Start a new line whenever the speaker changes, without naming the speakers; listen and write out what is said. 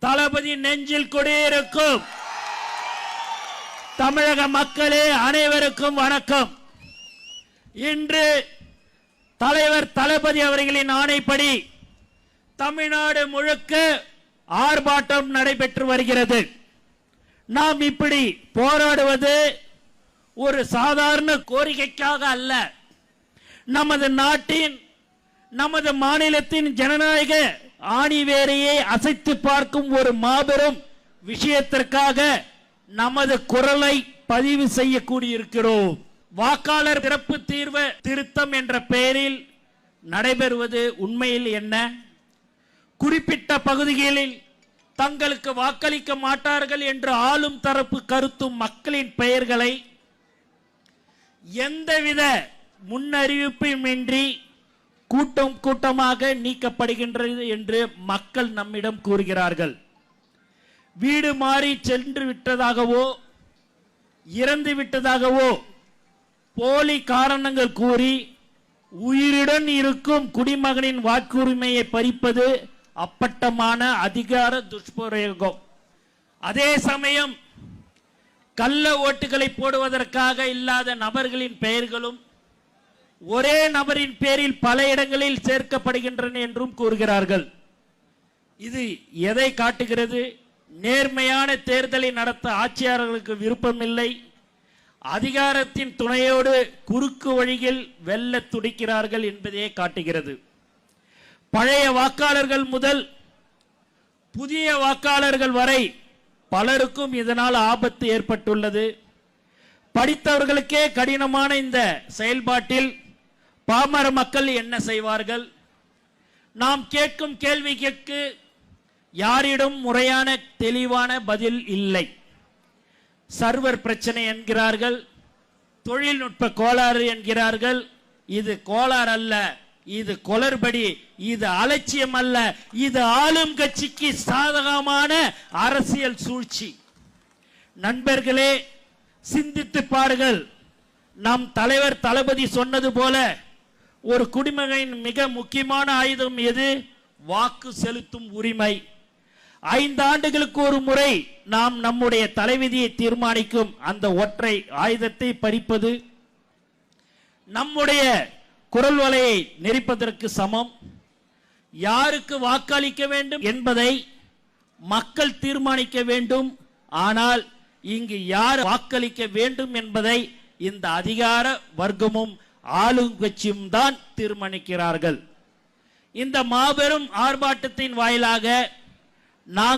தளபதி நெஞ்சில் குடியிருக்கும் தமிழக மக்களே அனைவருக்கும் வணக்கம். இன்று தலைவர் தளபதி அவர்களின் ஆணைப்படி தமிழ்நாடு முழுக்க ஆர்ப்பாட்டம் நடைபெற்று வருகிறது. நாம் இப்படி போராடுவது ஒரு சாதாரண கோரிக்கைக்காக அல்ல, நமது நாட்டின் நமது மாநிலத்தின் ஜனநாயக ஆணிவேரையை அசைத்து பார்க்கும் ஒரு மாபெரும் விஷயத்திற்காக நமது குரலை பதிவு செய்ய கூடியிருக்கிறோம். வாக்காளர் சிறப்பு தீர்வு திருத்தம் என்ற பெயரில் நடைபெறுவது உண்மையில் என்ன? குறிப்பிட்ட பகுதிகளில் தங்களுக்கு வாக்களிக்க மாட்டார்கள் என்று ஆளும் தரப்பு கருத்தும் மக்களின் பெயர்களை எந்தவித முன்னறிவிப்புமின்றி கூட்டம் கூட்டமாக நீக்கப்படுகின்றது என்று மக்கள் நம்மிடம் கூறுகிறார்கள். வீடு மாறி சென்று விட்டதாகவோ இறந்து விட்டதாகவோ போலி காரணங்கள் கூறி உயிருடன் இருக்கும் குடிமகனின் வாக்குரிமையை பறிப்பது அப்பட்டமான அதிகார துஷ்பிரயோகம். அதே சமயம் கள்ள ஓட்டுகளை போடுவதற்காக இல்லாத நபர்களின் பெயர்களும் ஒரே நபரின் பேரில் பல இடங்களில் சேர்க்கப்படுகின்றன என்றும் கூறுகிறார்கள். இது எதை காட்டுகிறது? நேர்மையான தேர்தலை நடத்த ஆட்சியாளர்களுக்கு விருப்பமில்லை, அதிகாரத்தின் துணையோடு குறுக்கு வழியில் வெல்ல துடிக்கிறார்கள் என்பதையே காட்டுகிறது. பழைய வாக்காளர்கள் முதல் புதிய வாக்காளர்கள் வரை பலருக்கும் இதனால் ஆபத்து ஏற்பட்டுள்ளது. படித்தவர்களுக்கே கடினமான இந்த செயல்பாட்டில் பாமர மக்கள் என்ன செய்வார்கள்? நாம் கேட்கும் கேள்விக்கு யாரிடம் முறையான தெளிவான பதில் இல்லை. சர்வர் பிரச்சனை என்கிறார்கள், தொழில்நுட்ப கோளாறு என்கிறார்கள். இது கோளாறு அல்ல, இது கொளறுபடி, இது அலட்சியம் அல்ல, இது ஆளும் கட்சிக்கு சாதகமான அரசியல் சூழ்ச்சி. நண்பர்களே, சிந்தித்து பாருங்கள். நம் தலைவர் தளபதி சொன்னது போல ஒரு குடிமகனின் மிக முக்கியமான ஆயுதம் எது? வாக்கு செலுத்தும் உரிமை. 5 ஆண்டுகளுக்கு ஒரு முறை நாம் நம்முடைய தலைவிதியை தீர்மானிக்கும் அந்த ஒற்றை ஆயுதத்தை பறிப்பது நம்முடைய குரல் வலையை நெரிப்பதற்கு சமம். யாருக்கு வாக்களிக்க வேண்டும் என்பதை மக்கள் தீர்மானிக்க வேண்டும். ஆனால் இங்கு யார் வாக்களிக்க வேண்டும் என்பதை இந்த அதிகார வர்க்கமும் ஆளுங்கட்சியும் தான் தீர்மானிக்கிறார்கள். இந்த மாபெரும் ஆர்ப்பாட்டத்தின் வாயிலாக நாங்கள்